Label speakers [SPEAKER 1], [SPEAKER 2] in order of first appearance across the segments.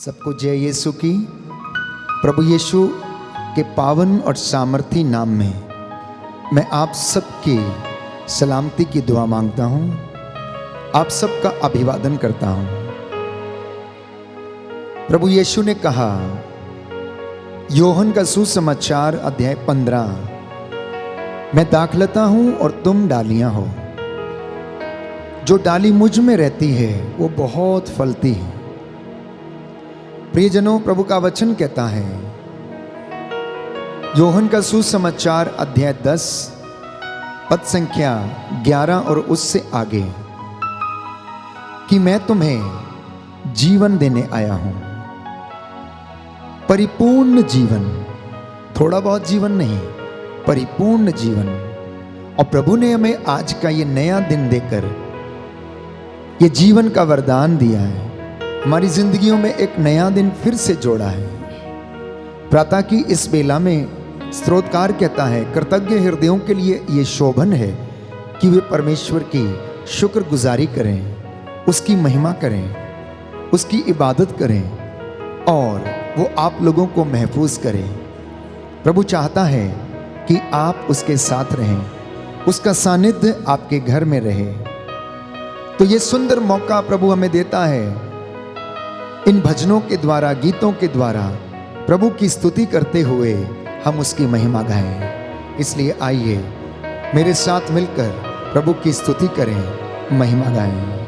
[SPEAKER 1] सबको जय यीशु की। प्रभु यीशु के पावन और सामर्थी नाम में मैं आप सबकी सलामती की दुआ मांगता हूँ, आप सबका अभिवादन करता हूँ। प्रभु यीशु ने कहा, योहन का सुसमाचार अध्याय 15, मैं दाखलता हूँ और तुम डालियाँ हो। जो डाली मुझ में रहती है वो बहुत फलती है। प्रियजनों, प्रभु का वचन कहता है, योहन का सुसमाचार अध्याय 10 पद संख्या 11 और उससे आगे, कि मैं तुम्हें जीवन देने आया हूं, परिपूर्ण जीवन, थोड़ा बहुत जीवन नहीं, परिपूर्ण जीवन। और प्रभु ने हमें आज का ये नया दिन देकर ये जीवन का वरदान दिया है, हमारी जिंदगियों में एक नया दिन फिर से जोड़ा है। प्रातः की इस बेला में स्तोत्रकार कहता है, कृतज्ञ हृदयों के लिए ये शोभन है कि वे परमेश्वर की शुक्रगुजारी करें, उसकी महिमा करें, उसकी इबादत करें और वो आप लोगों को महफूज करें। प्रभु चाहता है कि आप उसके साथ रहें, उसका सानिध्य आपके घर में रहे। तो ये सुंदर मौका प्रभु हमें देता है, इन भजनों के द्वारा, गीतों के द्वारा प्रभु की स्तुति करते हुए हम उसकी महिमा गाएं। इसलिए आइए मेरे साथ मिलकर प्रभु की स्तुति करें, महिमा गाएं।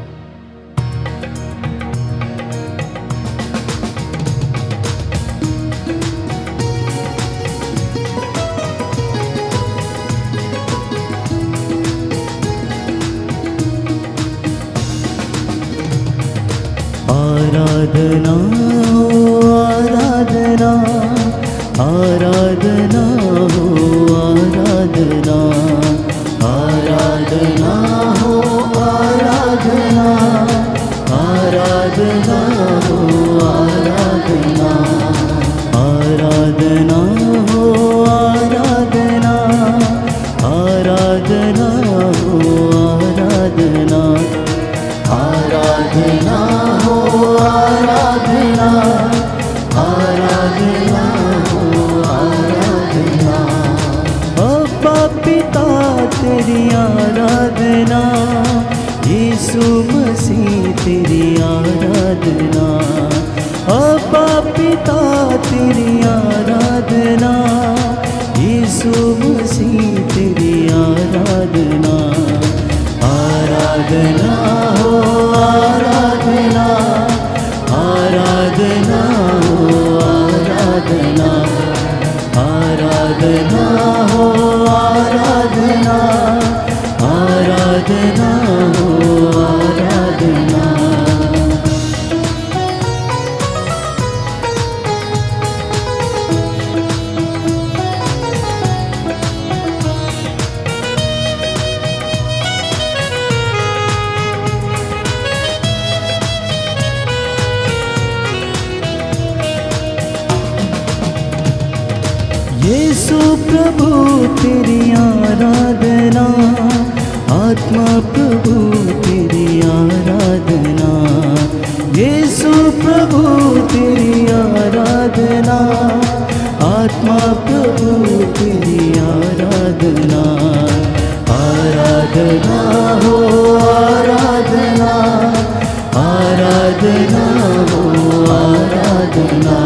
[SPEAKER 2] आराधना आराधना आराधना हो आराधना आराधना हो आराधना आराधना हो आराधना आराधना हो आराधना आराधना हो आराधना आराधना हो आराधना आराधना हो आराधना। अब्बा पिता तेरी आराधना, यीशु मसीह तेरी आराधना। अब्बा पिता तेरी आराधना, यीशु मसीह तेरी आराधना। आराधना हो आराधना आराधना हो आराधना आराधना हो आराधना आराधना हो आराधना। यीशु प्रभु तेरी आराधना, आत्मा प्रभु तेरी आराधना। यीशु प्रभु तेरी आराधना, आत्मा प्रभु तेरी आराधना। आराधना हो आराधना आराधना हो आराधना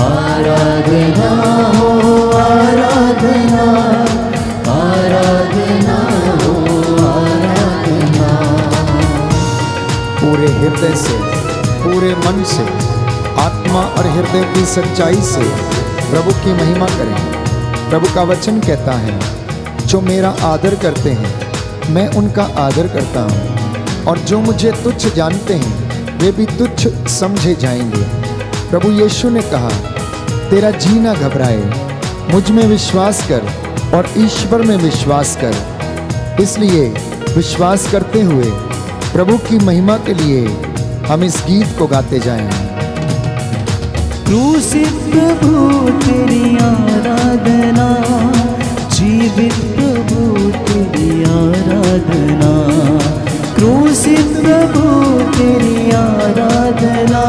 [SPEAKER 2] आराधना हो आराधना आराधना हो आराधना।
[SPEAKER 1] पूरे हृदय से, पूरे मन से, आत्मा और हृदय की सच्चाई से प्रभु की महिमा करें। प्रभु का वचन कहता है, जो मेरा आदर करते हैं मैं उनका आदर करता हूँ, और जो मुझे तुच्छ जानते हैं वे भी तुच्छ समझे जाएंगे। प्रभु यीशु ने कहा, तेरा जी ना घबराए, मुझ में विश्वास कर और ईश्वर में विश्वास कर। इसलिए विश्वास करते हुए प्रभु की महिमा के लिए हम इस गीत को गाते जाएं।
[SPEAKER 2] क्रूसित प्रभु तेरी आराधना, जीवित प्रभु तेरी आराधना। क्रूसित प्रभु तेरी आराधना,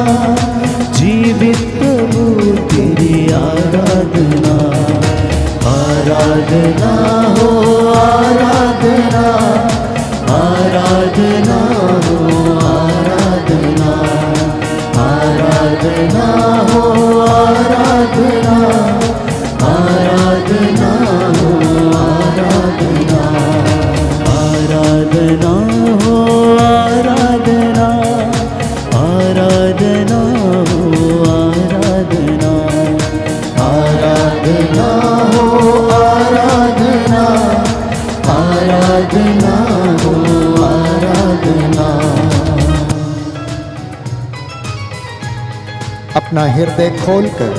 [SPEAKER 1] अपना हृदय खोलकर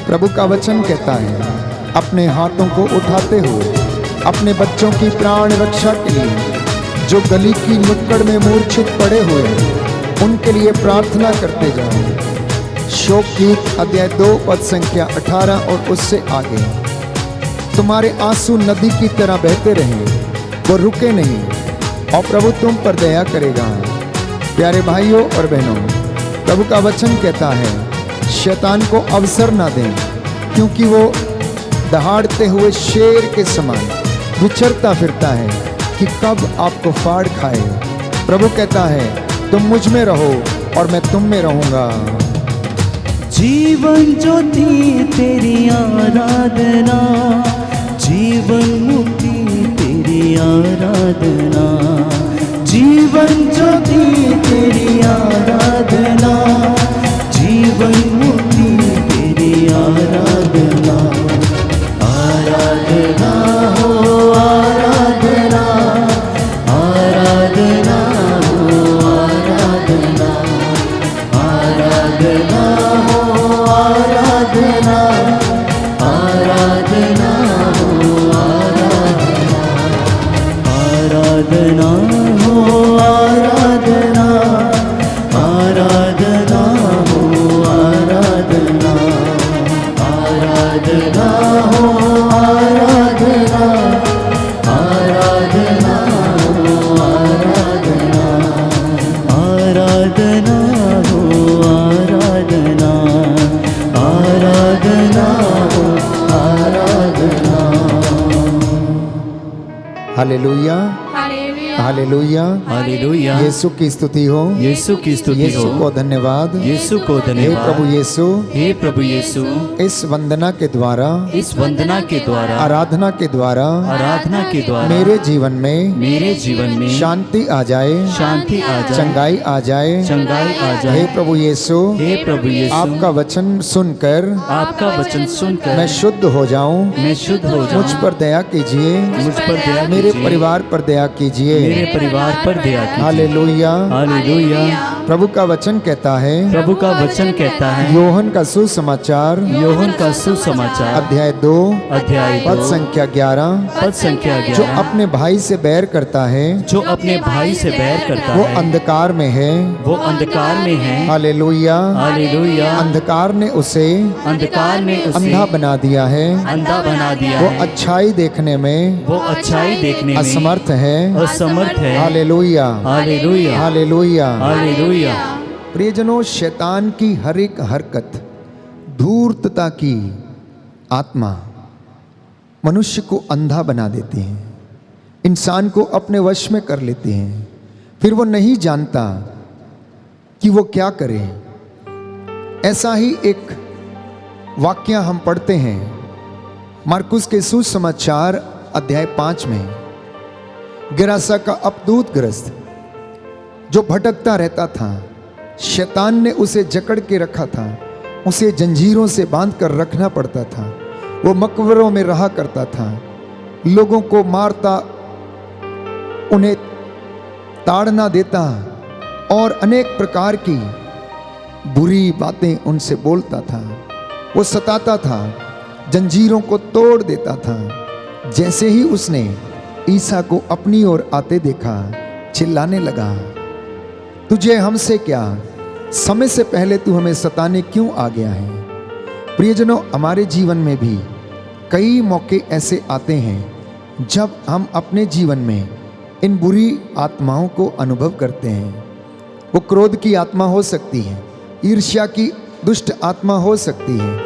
[SPEAKER 1] प्रभु का वचन कहता है, अपने हाथों को उठाते हुए अपने बच्चों की प्राण रक्षा के लिए जो गली की नुक्कड़ में मूर्छित पड़े हुए हैं, उनके लिए प्रार्थना करते जाओ। शोक गीत अध्याय 2 पद संख्या 18 और उससे आगे। तुम्हारे आंसू नदी की तरह बहते रहें, वो रुके नहीं, और प्रभु तुम पर दया करेगा। प्यारे भाइयों और बहनों, प्रभु का वचन कहता है, शैतान को अवसर ना दें, क्योंकि वो दहाड़ते हुए शेर के समान विचरता फिरता है कि कब आपको फाड़ खाए। प्रभु कहता है, तुम मुझ में रहो और मैं तुम में रहूंगा।
[SPEAKER 2] जीवन ज्योति तेरी आराधना, जीवन मुक्ति तेरी आराधना, जीवन ज्योति तेरी आराधना, जीवन मुक्ति तेरी आराधना। आराधना हो आराधना, आराधना हो आराधना, आराधना हो आराधना, आराधना हो आराधना, आराधना हो आराधना, आराधना हो आराधना, आराधना हो आराधना, आराधना हो आराधना, आराधना हो आराधना, आराधना हो आराधना।
[SPEAKER 1] Hallelujah, hallelujah,
[SPEAKER 2] hallelujah.
[SPEAKER 1] यीशु की स्तुति हो,
[SPEAKER 2] यीशु की स्तुति
[SPEAKER 1] यीशु
[SPEAKER 2] हो,
[SPEAKER 1] को धन्यवाद।
[SPEAKER 2] यीशु को
[SPEAKER 1] हे
[SPEAKER 2] धन्यवाद।
[SPEAKER 1] प्रभु यीशु,
[SPEAKER 2] हे प्रभु यीशु,
[SPEAKER 1] इस वंदना के द्वारा,
[SPEAKER 2] इस वंदना के द्वारा,
[SPEAKER 1] आराधना के द्वारा
[SPEAKER 2] आराधना के द्वारा
[SPEAKER 1] मेरे जीवन में
[SPEAKER 2] मेरे जीवन में
[SPEAKER 1] शांति आ जाए,
[SPEAKER 2] शांति आ जाए,
[SPEAKER 1] चंगाई आ जाए।
[SPEAKER 2] चंगाई आ
[SPEAKER 1] हे
[SPEAKER 2] जाए।
[SPEAKER 1] प्रभु यीशु,
[SPEAKER 2] हे प्रभु यीशु,
[SPEAKER 1] आपका वचन सुनकर
[SPEAKER 2] आपका वचन सुनकर
[SPEAKER 1] मैं शुद्ध हो जाऊं।
[SPEAKER 2] मैं शुद्ध हो जाऊं।
[SPEAKER 1] मुझ पर दया कीजिए,
[SPEAKER 2] मुझ पर दया
[SPEAKER 1] मेरे
[SPEAKER 2] कीजिए।
[SPEAKER 1] परिवार पर दया कीजिए।
[SPEAKER 2] मेरे परिवार पर दया कीजिए।
[SPEAKER 1] हालेलुया।
[SPEAKER 2] हालेलुया।
[SPEAKER 1] प्रभु का वचन कहता है,
[SPEAKER 2] प्रभु का वचन कहता है,
[SPEAKER 1] योहन का सुसमाचार
[SPEAKER 2] योहन का सुसमाचार
[SPEAKER 1] अध्याय 2
[SPEAKER 2] अध्याय
[SPEAKER 1] पद
[SPEAKER 2] 2
[SPEAKER 1] संख्या 11।
[SPEAKER 2] पद संख्या
[SPEAKER 1] जो
[SPEAKER 2] 11।
[SPEAKER 1] अपने भाई से बैर करता है,
[SPEAKER 2] जो अपने भाई से बैर करता
[SPEAKER 1] वो
[SPEAKER 2] है,
[SPEAKER 1] अंधकार में है।
[SPEAKER 2] वो अंधकार में है।
[SPEAKER 1] हालेलुया।
[SPEAKER 2] हालेलुया।
[SPEAKER 1] अंधकार ने उसे
[SPEAKER 2] अंधकार में उसे
[SPEAKER 1] अंधा बना दिया है।
[SPEAKER 2] अंधा बना दिया
[SPEAKER 1] वो
[SPEAKER 2] है।
[SPEAKER 1] अच्छाई देखने में
[SPEAKER 2] वो अच्छाई देखने में
[SPEAKER 1] असमर्थ है।
[SPEAKER 2] असमर्थ है।
[SPEAKER 1] Hallelujah,
[SPEAKER 2] hallelujah.
[SPEAKER 1] हालेलुया।
[SPEAKER 2] हालेलुया।
[SPEAKER 1] प्रियजनों, शैतान की हर एक हरकत, धूर्तता की आत्मा मनुष्य को अंधा बना देती है, इंसान को अपने वश में कर लेती है। फिर वो नहीं जानता कि वो क्या करे। ऐसा ही एक वाक्य हम पढ़ते हैं मार्कुस के सुसमाचार अध्याय 5 में। गिरासा का अपदूत ग्रस्त जो भटकता रहता था, शैतान ने उसे जकड़ के रखा था, उसे जंजीरों से बांध कर रखना पड़ता था। वो मकबरों में रहा करता था, लोगों को मारता, उन्हें ताड़ना देता और अनेक प्रकार की बुरी बातें उनसे बोलता था। वो सताता था, जंजीरों को तोड़ देता था। जैसे ही उसने ईसा को अपनी ओर आते देखा, चिल्लाने लगा, तुझे हमसे क्या, समय से पहले तू हमें सताने क्यों आ गया है। प्रियजनों, हमारे जीवन में भी कई मौके ऐसे आते हैं जब हम अपने जीवन में इन बुरी आत्माओं को अनुभव करते हैं। वो क्रोध की आत्मा हो सकती है, ईर्ष्या की दुष्ट आत्मा हो सकती है,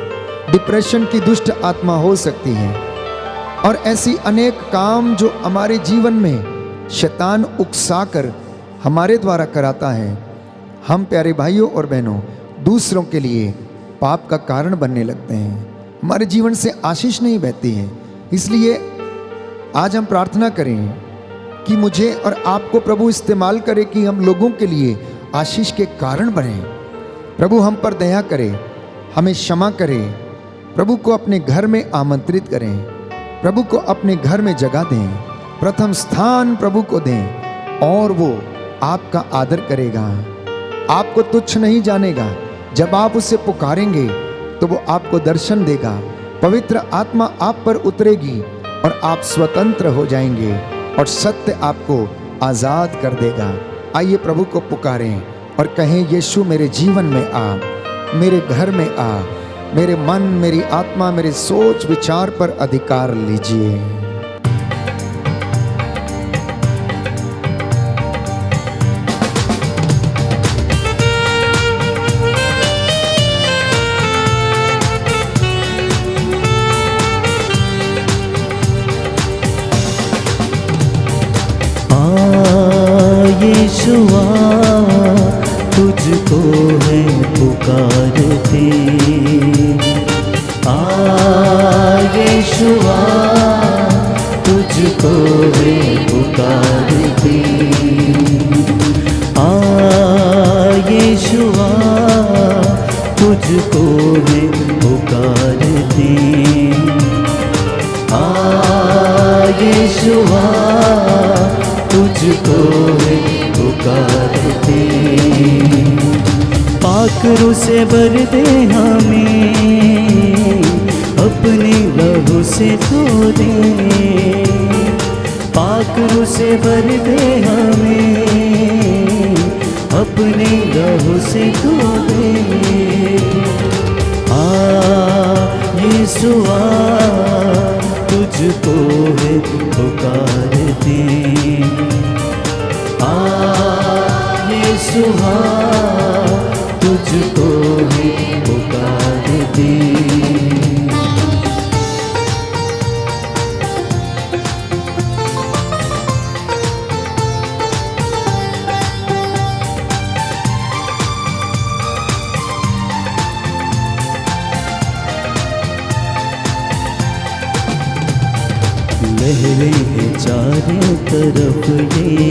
[SPEAKER 1] डिप्रेशन की दुष्ट आत्मा हो सकती है, और ऐसी अनेक काम जो हमारे जीवन में शैतान उकसाकर हमारे द्वारा कराता है। हम प्यारे भाइयों और बहनों, दूसरों के लिए पाप का कारण बनने लगते हैं, हमारे जीवन से आशीष नहीं बहती है। इसलिए आज हम प्रार्थना करें कि मुझे और आपको प्रभु इस्तेमाल करे कि हम लोगों के लिए आशीष के कारण बने। प्रभु हम पर दया करे, हमें क्षमा करे, प्रभु को अपने घर में आमंत्रित करें, प्रभु को अपने घर में जगह दें, प्रथम स्थान प्रभु को दें और वो आपका आदर करेगा, आपको तुच्छ नहीं जानेगा। जब आप उसे पुकारेंगे तो वो आपको दर्शन देगा, पवित्र आत्मा आप पर उतरेगी और आप स्वतंत्र हो जाएंगे और सत्य आपको आजाद कर देगा। आइए प्रभु को पुकारें और कहें, यीशु मेरे जीवन में आ, मेरे घर में आ, मेरे मन, मेरी आत्मा, मेरे सोच विचार पर अधिकार लीजिए।
[SPEAKER 2] यीशुआ तुझको है पुकारते, यीशुआ तुझको है पुकारते, यीशुआ तुझको है पुकारते, यीशुआ तुझको है पुकारते। पाकरों से भर दे हमें, अपने लहू से धो दे, पाकरों से भर दे हमें, अपने लहू से धो दे। यीशुआ तुझको है पुकारते, यीशुआ तुझको है पुकारते। लहरें हैं चारों तरफ ये,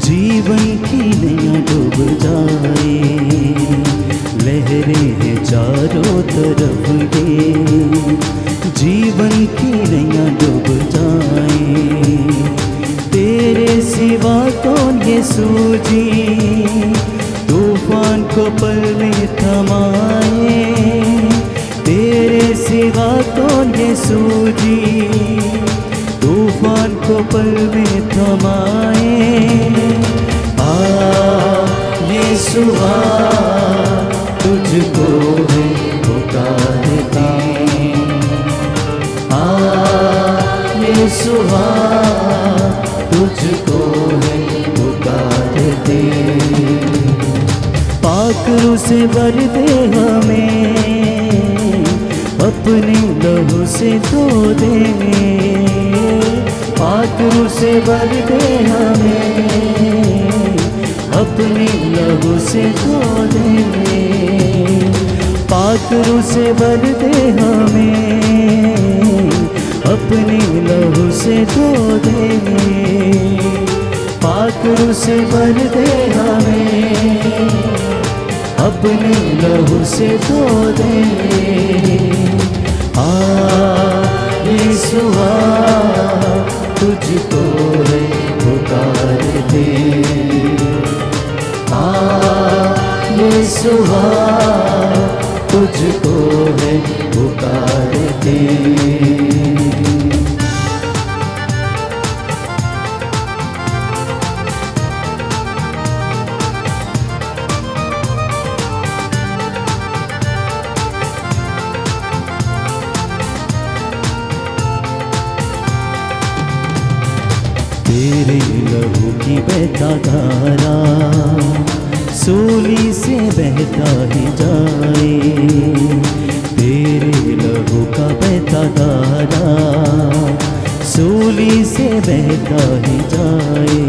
[SPEAKER 2] जीवन की नैया डूब जाए, लहरें हैं चारों तरफ ये, जीवन की नैया डूब जाए। तेरे सिवा कौन ये सूझी, तूफान को पल में थमाए, तेरे सिवा कौन ये सूझी, तूफान को पल में थमाए। यीशुआ तुझको है पुकारते, यीशुआ तुझको है पुकारते। पाकरों से भर दे हमें, अपने लहू से धो दे, पाकरों से भर दे हमें, अपने लहू से धो दे, पाकरों से भर दे हमें, अपने लहू से धो दे, पाकरों से भर दे हमें, अपने लहू से धो दे। यीशुआ तुझको है पुकारते, यीशुआ तुझको है पुकारते। तेरे लहू की बहता धारा सूली से बहता ही जाए, तेरे लहू का बहता धारा सूली से बहता ही जाए।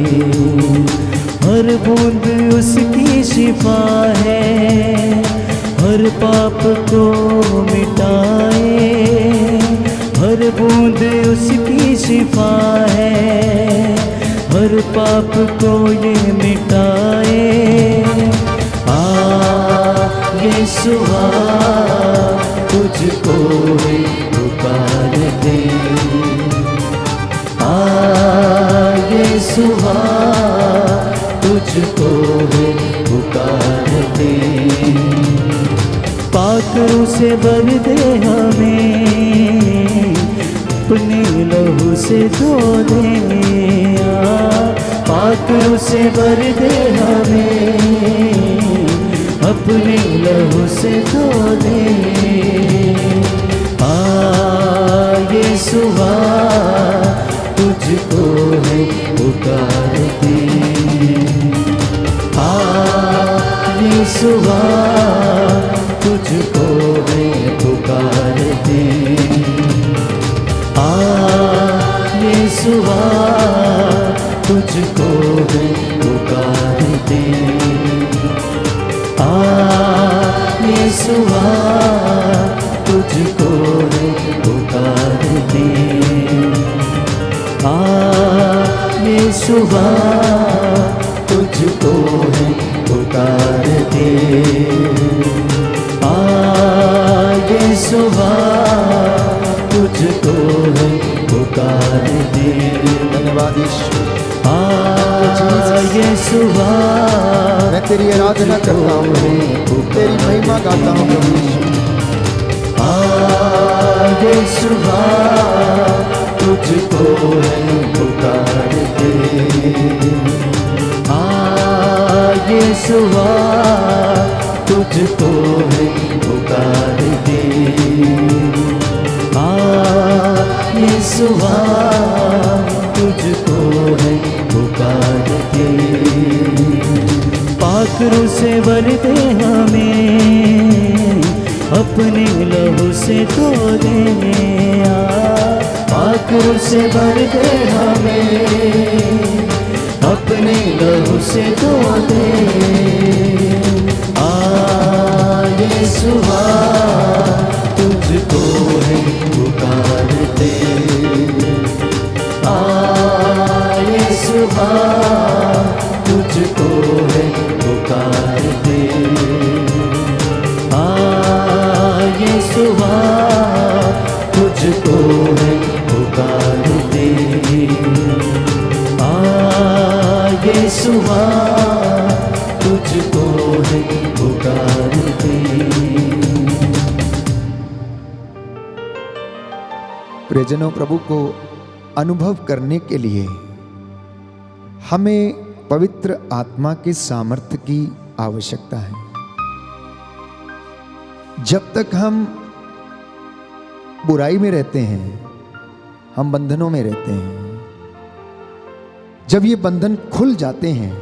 [SPEAKER 2] हर बूंद उसकी शिफा है, हर पाप को मिटाए, हर बूंद उसकी शिफा है, हर पाप को ये मिटाए। यीशुआ तुझको है पुकारते, यीशुआ तुझको है पुकारते। पाखरू से भर दे हमें, अपने लहू से धो दे। पाखरू से भर दे हमें, अपने लहू से धो दे। यीशुआ तुझको है पुकारते, यीशुआ तुझको है पुकारते। यीशुआ तुझको है पुकारते। यीशुआ तुझको है पुकारते। यीशुआ तुझको है पुकारते। यीशुआ तुझको है पुकारते।
[SPEAKER 1] धन्यवाद यीशु।
[SPEAKER 2] यीशुआ
[SPEAKER 1] मैं तेरी आराधना करता हूँ, तेरी महिमा गाता हूँ प्रभु यीशु।
[SPEAKER 2] यीशुआ तुझको है पुकारते। यीशुआ तुझको है पुकारते। यीशुआ तुझको है पुकारते। पाखरू से भर दे हमें, अपने लहू से धो दे। पाखरू से भर दे हमें, अपने लहू से धो दे। यीशुआ तुझको है पुकारते। यीशुआ तुझको है पुकारते। यीशुआ तुझको है पुकारते। यीशुआ तुझको है पुकारते।
[SPEAKER 1] प्रियजनों, प्रभु को अनुभव करने के लिए हमें पवित्र आत्मा के सामर्थ्य की आवश्यकता है। जब तक हम बुराई में रहते हैं, हम बंधनों में रहते हैं। जब ये बंधन खुल जाते हैं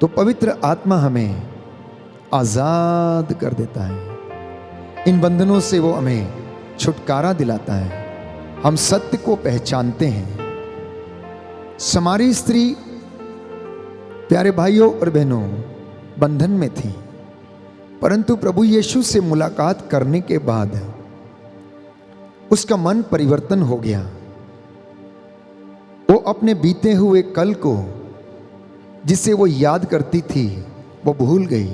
[SPEAKER 1] तो पवित्र आत्मा हमें आजाद कर देता है। इन बंधनों से वो हमें छुटकारा दिलाता है। हम सत्य को पहचानते हैं। समारी स्त्री, प्यारे भाइयों और बहनों, बंधन में थी, परंतु प्रभु यीशु से मुलाकात करने के बाद उसका मन परिवर्तन हो गया। वो अपने बीते हुए कल को, जिसे वो याद करती थी, वो भूल गई।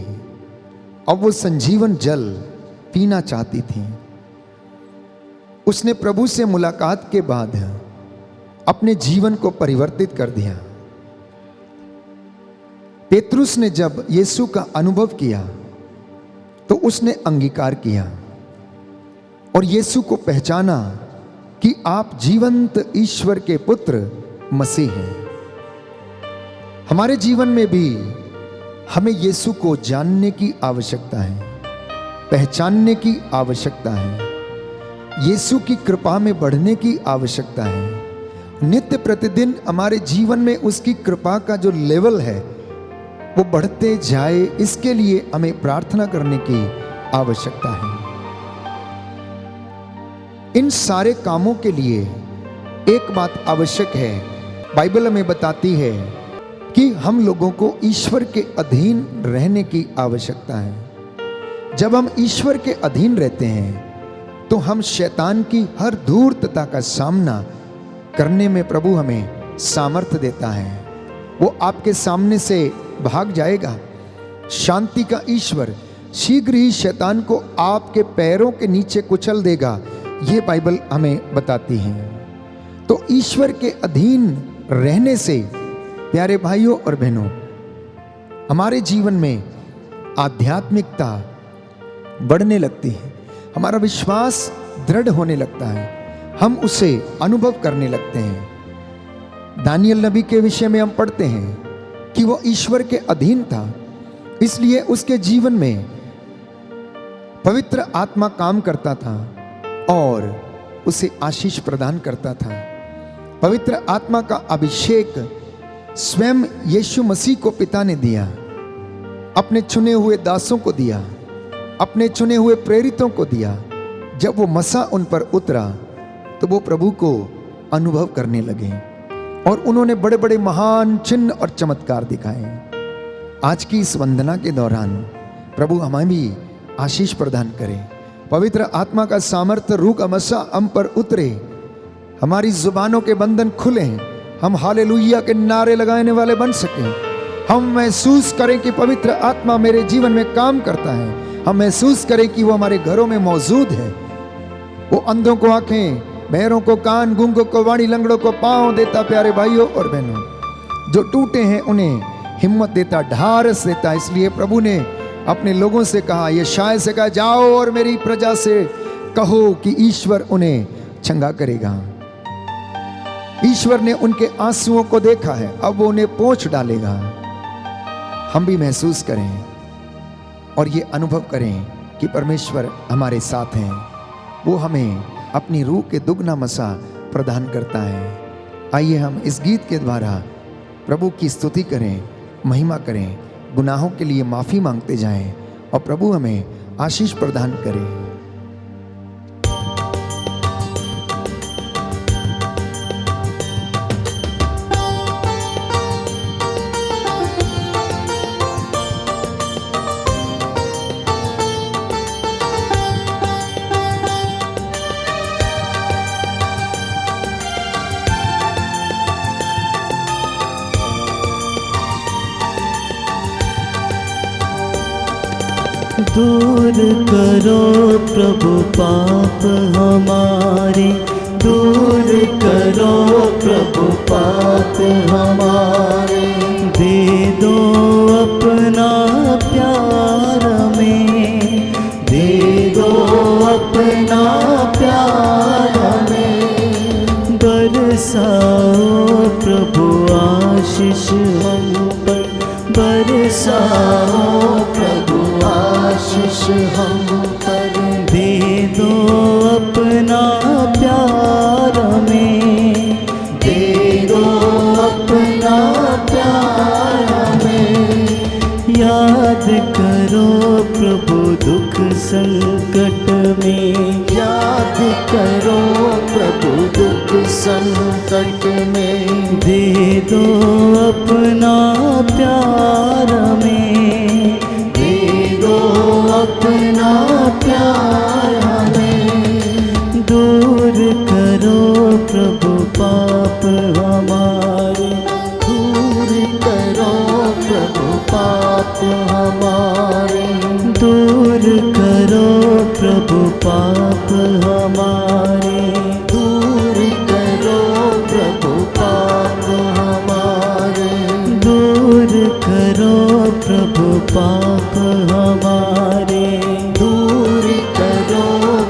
[SPEAKER 1] अब वो संजीवन जल पीना चाहती थी। उसने प्रभु से मुलाकात के बाद अपने जीवन को परिवर्तित कर दिया। पेतरुस ने जब यीशु का अनुभव किया तो उसने अंगीकार किया और यीशु को पहचाना कि आप जीवंत ईश्वर के पुत्र मसीह हैं। हमारे जीवन में भी हमें यीशु को जानने की आवश्यकता है, पहचानने की आवश्यकता है, यीशु की कृपा में बढ़ने की आवश्यकता है। नित्य प्रतिदिन हमारे जीवन में उसकी कृपा का जो लेवल है वो बढ़ते जाए, इसके लिए हमें प्रार्थना करने की आवश्यकता है। इन सारे कामों के लिए एक बात आवश्यक है। बाइबल हमें बताती है कि हम लोगों को ईश्वर के अधीन रहने की आवश्यकता है। जब हम ईश्वर के अधीन रहते हैं तो हम शैतान की हर धूर्तता का सामना करने में प्रभु हमें सामर्थ्य देता है। वो आपके सामने से भाग जाएगा। शांति का ईश्वर शीघ्र ही शैतान को आपके पैरों के नीचे कुचल देगा, ये बाइबल हमें बताती है। तो ईश्वर के अधीन रहने से प्यारे भाइयों और बहनों, हमारे जीवन में आध्यात्मिकता बढ़ने लगती है, हमारा विश्वास दृढ़ होने लगता है, हम उसे अनुभव करने लगते हैं। दानियल नबी के विषय में हम पढ़ते हैं कि वो ईश्वर के अधीन था, इसलिए उसके जीवन में पवित्र आत्मा काम करता था और उसे आशीष प्रदान करता था। पवित्र आत्मा का अभिषेक स्वयं यीशु मसीह को पिता ने दिया, अपने चुने हुए दासों को दिया, अपने चुने हुए प्रेरितों को दिया। जब वो मसा उन पर उतरा तो वो प्रभु को अनुभव करने लगे और उन्होंने बड़े बड़े महान चिन्ह और चमत्कार दिखाए। आज की इस वंदना के दौरान प्रभु हमें भी आशीष प्रदान करे, पवित्र आत्मा का सामर्थ्य रूह का मसा हम पर उतरे, हमारी जुबानों के बंधन खुले, हम हालेलुया के नारे लगाने वाले बन सकें। हम महसूस करें कि पवित्र आत्मा मेरे जीवन में काम करता है, हम महसूस करें कि वो हमारे घरों में मौजूद है। वो अंधों को आंखें, बहरों को कान, गूंगों को वाणी, लंगड़ों को पांव देता, प्यारे भाइयों और बहनों, जो टूटे हैं उन्हें हिम्मत देता, ढारस देता। इसलिए प्रभु ने अपने लोगों से कहा, यशायाह से कहा, जाओ और मेरी प्रजा से कहो कि ईश्वर उन्हें चंगा करेगा। ईश्वर ने उनके आंसुओं को देखा है, अब वो उन्हें पोंछ डालेगा। हम भी महसूस करें और ये अनुभव करें कि परमेश्वर हमारे साथ हैं, वो हमें अपनी रूह के दुगना मसा प्रदान करता है। आइए हम इस गीत के द्वारा प्रभु की स्तुति करें, महिमा करें, गुनाहों के लिए माफ़ी मांगते जाएं और प्रभु हमें आशीष प्रदान करें।
[SPEAKER 2] दूर करो प्रभु पाप हमारे, दूर करो प्रभु पाप हमारे। दे दो अपना प्यार में, दे दो अपना प्यार में। बरसाओ प्रभु आशीष हम पर, बरसाओ प्रभु आशीष हम पर। दे दो अपना प्यार में, दे दो अपना प्यार में। याद करो प्रभु दुख संकट में, याद करो प्रभु दुख संकट में। दे दो अपना प्यार में, अपना प्यार में। दूर करो प्रभु पाप हमारे, दूर करो प्रभु पाप हमारे। दूर करो प्रभु पाप हमारे, दूर करो प्रभु पाप हमारे। दूर करो प्रभु पाप हमारे, दूर करो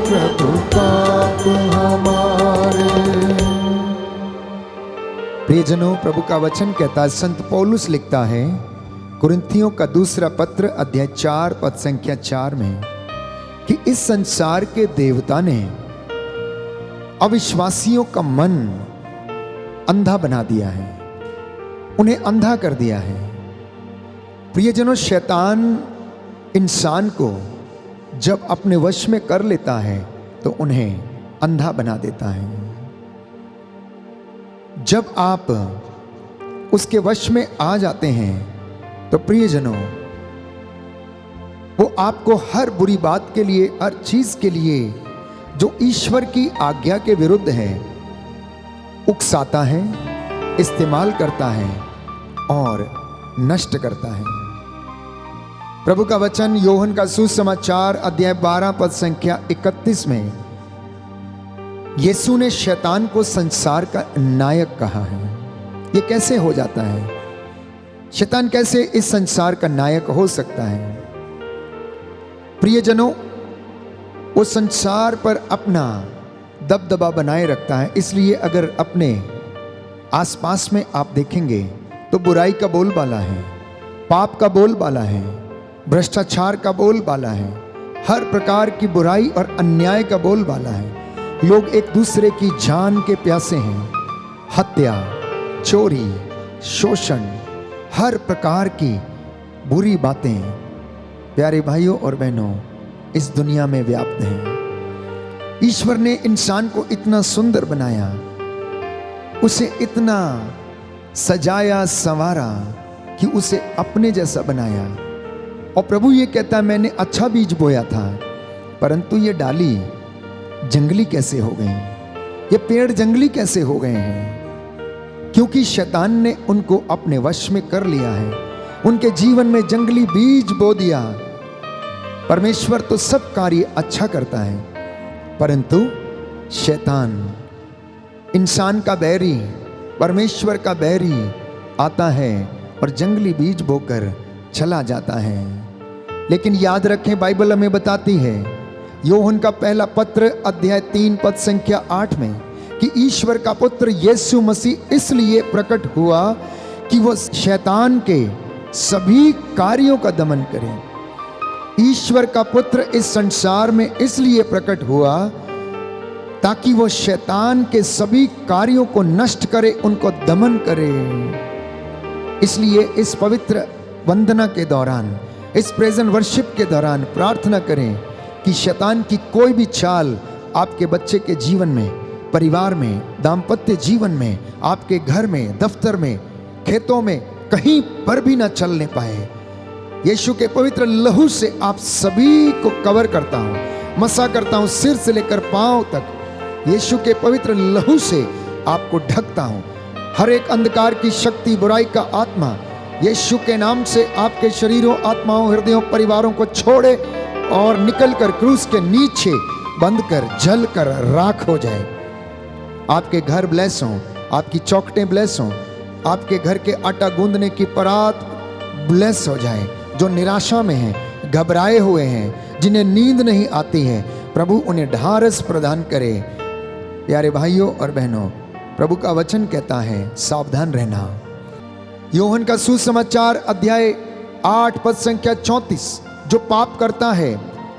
[SPEAKER 2] प्रभु पाप हमारे।
[SPEAKER 1] प्रियजनों, प्रभु का वचन कहता है, संत पौलुस लिखता है कुरिन्थियों का दूसरा पत्र अध्याय 4 पद संख्या 4 में कि इस संसार के देवता ने अविश्वासियों का मन अंधा बना दिया है, उन्हें अंधा कर दिया है। प्रियजनों, शैतान इंसान को जब अपने वश में कर लेता है तो उन्हें अंधा बना देता है। जब आप उसके वश में आ जाते हैं तो प्रियजनों, वो आपको हर बुरी बात के लिए, हर चीज के लिए जो ईश्वर की आज्ञा के विरुद्ध है, उकसाता है, इस्तेमाल करता है और नष्ट करता है। प्रभु का वचन योहन का सुसमाचार अध्याय 12 पद संख्या 31 में यीशु ने शैतान को संसार का नायक कहा है। ये कैसे हो जाता है? शैतान कैसे इस संसार का नायक हो सकता है? प्रियजनों, वो संसार पर अपना दबदबा बनाए रखता है। इसलिए अगर अपने आसपास में आप देखेंगे तो बुराई का बोलबाला है, पाप का बोलबाला है, भ्रष्टाचार का बोलबाला है, हर प्रकार की बुराई और अन्याय का बोलबाला है। लोग एक दूसरे की जान के प्यासे हैं। हत्या, चोरी, शोषण, हर प्रकार की बुरी बातें प्यारे भाइयों और बहनों इस दुनिया में व्याप्त हैं। ईश्वर ने इंसान को इतना सुंदर बनाया, उसे इतना सजाया संवारा कि उसे अपने जैसा बनाया। और प्रभु ये कहता है मैंने अच्छा बीज बोया था, परंतु ये डाली जंगली कैसे हो गई, ये पेड़ जंगली कैसे हो गए हैं? क्योंकि शैतान ने उनको अपने वश में कर लिया है, उनके जीवन में जंगली बीज बो दिया। परमेश्वर तो सब कार्य अच्छा करता है, परंतु शैतान इंसान का बैरी, परमेश्वर का बैरी आता है और जंगली बीज बोकर चला जाता है। लेकिन याद रखें, बाइबल हमें बताती है, यूहन्ना का पहला पत्र अध्याय 3 पद संख्या 8 में, कि ईश्वर का पुत्र यीशु मसीह इसलिए प्रकट हुआ कि वह शैतान के सभी कार्यों का दमन करे। ईश्वर का पुत्र इस संसार में इसलिए प्रकट हुआ ताकि वो शैतान के सभी कार्यों को नष्ट करे, उनको दमन करे। इसलिए इस पवित्र वंदना के दौरान, इस प्रेजेंट वर्शिप के दौरान प्रार्थना करें कि शैतान की कोई भी चाल आपके बच्चे के जीवन में, परिवार में, दाम्पत्य जीवन में, आपके घर में, दफ्तर में, खेतों में, कहीं पर भी ना चलने पाए। यीशु के पवित्र लहू से आप सभी को कवर करता हूं, मसा करता हूं, सिर से लेकर पांव तक यीशु के पवित्र लहू से आपको ढकता हूं। हर एक अंधकार की शक्ति, बुराई का आत्मा यीशु के नाम से आपके शरीरों, आत्माओं, हृदयों, परिवारों को छोड़े और निकलकर क्रूस के नीचे बंद कर जल कर राख हो जाए। आपके घर ब्लेस हों, आपकी चौखटें ब्लेस हों, आपके घर के आटा गूंदने की परात ब्लेस हो जाए। जो निराशा में हैं, घबराए हुए हैं, जिन्हें नींद नहीं आती है, प्रभु उन्हें ढारस प्रदान करे। प्यारे भाइयों और बहनों, प्रभु का वचन कहता है सावधान रहना। यूहन्ना का सुसमाचार अध्याय 8 पद संख्या 34, जो पाप करता है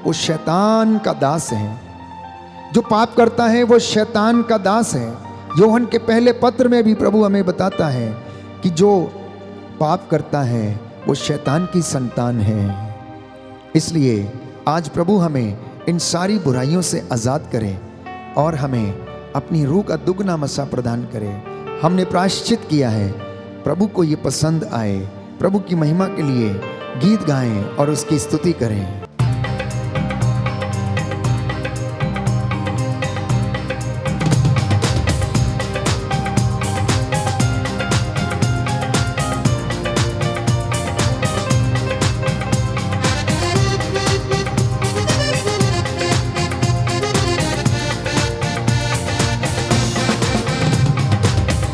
[SPEAKER 1] वो शैतान का दास है। जो पाप करता है वो शैतान का दास है। यूहन्ना के पहले पत्र में भी प्रभु हमें बताता है कि जो पाप करता है वो शैतान की संतान है। इसलिए आज प्रभु हमें इन सारी बुराइयों से आज़ाद करे और हमें अपनी रूह का दुगना मसा प्रदान करे। हमने प्रायश्चित किया है, प्रभु को ये पसंद आए। प्रभु की महिमा के लिए गीत गाएं और उसकी स्तुति करें।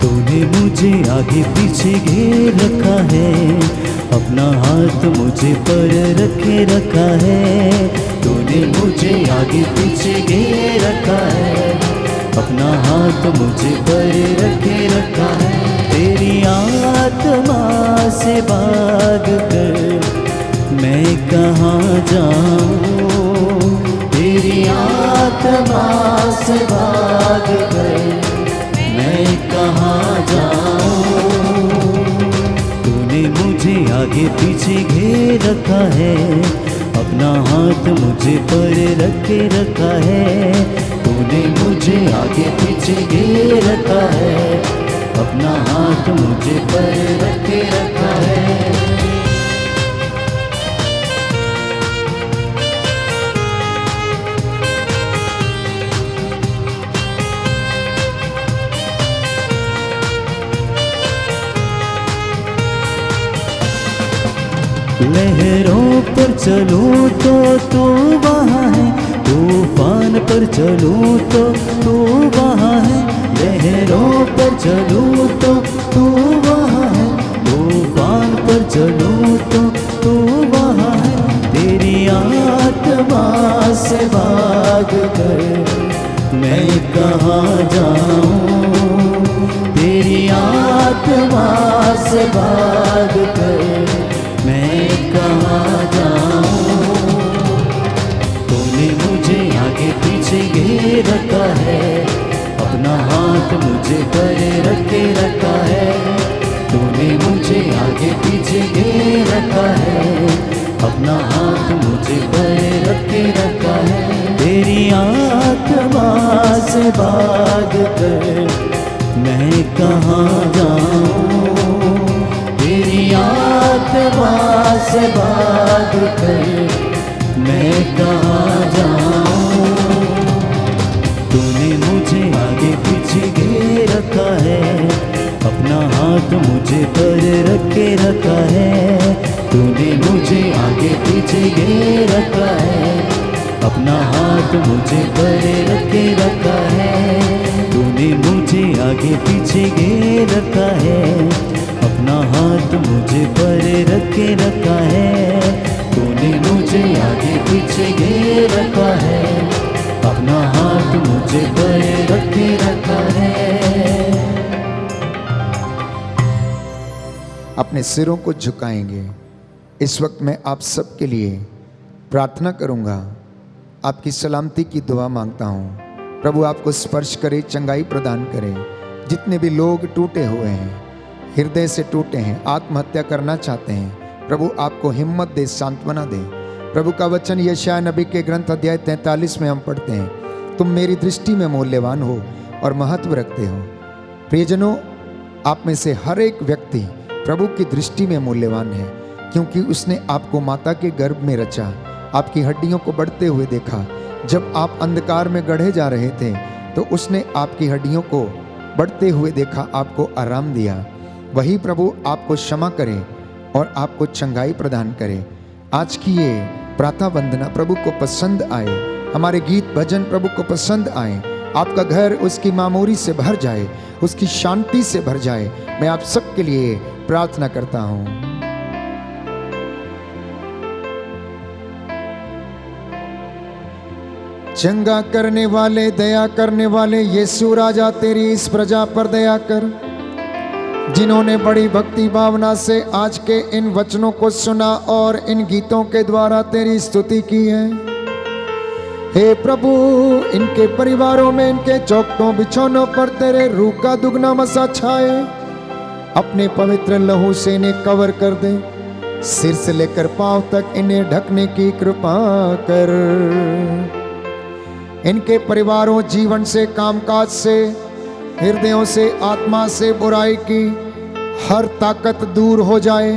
[SPEAKER 2] तूने मुझे आगे पीछे घेर रखा है, अपना हाथ मुझे पर रखे रखा है। तूने मुझे आगे पीछे घेर रखा है, अपना हाथ मुझे पर रखे रखा है। तेरी आत्मा से भाग कर मैं कहाँ जाऊँ, तेरी आत्मा से भाग कर मैं कहाँ जाऊँ। तूने मुझे आगे पीछे घेर रखा है, अपना हाथ मुझे पर रखे रखा है। तूने मुझे आगे पीछे घेर रखा है, अपना हाथ मुझे पर रखे रखा है। लहरों पर चलूं तो तू वहाँ है, तूफान पर चलूं तो तू वहाँ है। लहरों पर चलूं तो तू वहाँ है, तूफान पर चलूं तो तू वहाँ है। तेरी आत्मा से भाग कर मैं कहाँ जाऊँ, तेरी आत्मा से भाग कर मैं कहाँ जाऊँ। तूने मुझे आगे पीछे घेर रखा है, अपना हाथ मुझे पर रखे रखा है। तूने मुझे आगे पीछे घेर रखा है, अपना हाथ मुझे पर रखे रखा है। तेरी आत्मा से भाग कर मैं कहाँ जाऊँ, तेरी आत्मा से भाग कर मैं कहाँ जाऊँ। तूने मुझे आगे पीछे घेर रखा है, अपना हाथ मुझे पर रखे रखा है। तूने मुझे आगे पीछे घेर रखा है, अपना हाथ मुझे पर रखे रखा है। तूने मुझे आगे पीछे घेर रखा है, अपना हाथ मुझे पर रखे रखा है। तूने मुझे आगे पीछे घेर रखा है, अपना हाथ मुझे पर रखे रखा है।
[SPEAKER 1] अपने सिरों को झुकाएंगे। इस वक्त मैं आप सबके लिए प्रार्थना करूंगा, आपकी सलामती की दुआ मांगता हूं। प्रभु आपको स्पर्श करे, चंगाई प्रदान करे। जितने भी लोग टूटे हुए हैं, हृदय से टूटे हैं, आत्महत्या करना चाहते हैं, प्रभु आपको हिम्मत दे, सांत्वना दे। प्रभु का वचन यशायाह नबी के ग्रंथ अध्याय 43 में हम पढ़ते हैं, तुम मेरी दृष्टि में मूल्यवान हो और महत्व रखते हो। प्रियजनों, आप में से हर एक व्यक्ति प्रभु की दृष्टि में मूल्यवान है, क्योंकि उसने आपको माता के गर्भ में रचा, आपकी हड्डियों को बढ़ते हुए देखा। जब आप अंधकार में गढ़े जा रहे थे तो उसने आपकी हड्डियों को बढ़ते हुए देखा, आपको आराम दिया। वही प्रभु आपको क्षमा करे और आपको चंगाई प्रदान करे। आज की ये प्रातः वंदना प्रभु को पसंद आए, हमारे गीत भजन प्रभु को पसंद आए। आपका घर उसकी मामूरी से भर जाए, उसकी शांति से भर जाए। मैं आप सबके लिए प्रार्थना करता हूं। चंगा करने वाले, दया करने वाले यीशु राजा, तेरी इस प्रजा पर दया कर, जिन्होंने बड़ी भक्ति भावना से आज के इन वचनों को सुना और इन गीतों के द्वारा तेरी स्तुति की है। हे प्रभु, इनके परिवारों में, इनके चौखटों बिछौनों पर तेरे रूह का दुगना मसा छाए। अपने पवित्र लहू से इन्हें कवर कर दे, सिर से लेकर पांव तक इन्हें ढकने की कृपा कर। इनके परिवारों, जीवन से, कामकाज से, हृदयों से, आत्मा से बुराई की हर ताकत दूर हो जाए।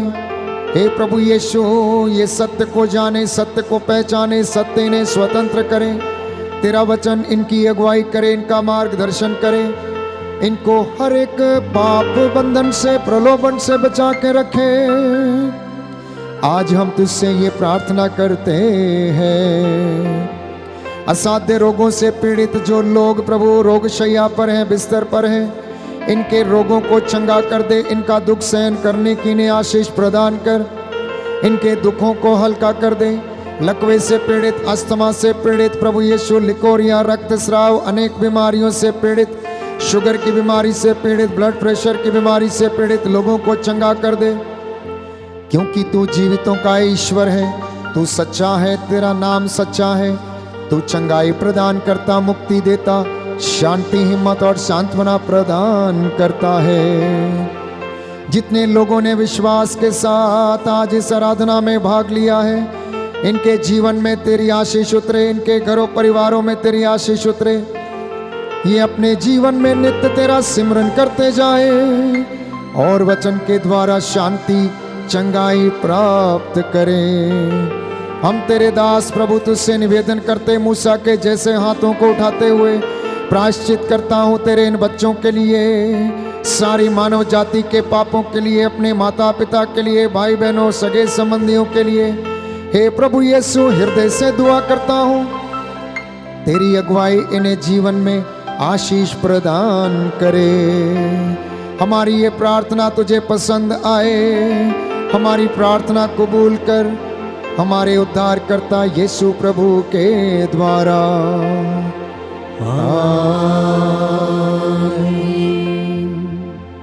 [SPEAKER 1] हे प्रभु यीशु, ये सत्य को जाने, सत्य को पहचाने, सत्य इन्हें स्वतंत्र करे। तेरा वचन इनकी अगुवाई करे, इनका मार्गदर्शन करे, इनको हर एक पाप बंधन से, प्रलोभन से बचा के रखे। आज हम तुझसे ये प्रार्थना करते हैं। असाध्य रोगों से पीड़ित जो लोग प्रभु रोगशैया पर हैं, बिस्तर पर हैं, इनके रोगों को चंगा कर दे। इनका दुख सहन करने की इन्हें आशीष प्रदान कर, इनके दुखों को हल्का कर दे। लकवे से पीड़ित, अस्थमा से पीड़ित प्रभु यीशु, लिकोरिया, रक्तस्राव, अनेक बीमारियों से पीड़ित, शुगर की बीमारी से पीड़ित, ब्लड प्रेशर की बीमारी से पीड़ित लोगों को चंगा कर दे। क्योंकि तू जीवितों का ईश्वर है, तू सच्चा है, तेरा नाम सच्चा है। तू चंगाई प्रदान करता, मुक्ति देता, शांति, हिम्मत और सांत्वना प्रदान करता है। जितने लोगों ने विश्वास के साथ आज इस आराधना में भाग लिया है, इनके जीवन में तेरी आशीष उतरे, इनके घरों परिवारों में तेरी आशीष उतरे। ये अपने जीवन में नित्य तेरा सिमरन करते जाए और वचन के द्वारा शांति, चंगाई प्राप्त करें। हम तेरे दास प्रभु तुझसे निवेदन करते, मूसा के जैसे हाथों को उठाते हुए प्रायश्चित करता हूँ तेरे इन बच्चों के लिए, सारी मानव जाति के पापों के लिए, अपने माता पिता के लिए, भाई बहनों, सगे संबंधियों के लिए। हे प्रभु यीशु, हृदय से दुआ करता हूँ तेरी अगुवाई इन्हें जीवन में आशीष प्रदान करे। हमारी ये प्रार्थना तुझे पसंद आए, हमारी प्रार्थना कबूल कर। हमारे उद्धारकर्ता यीशु प्रभु के द्वारा।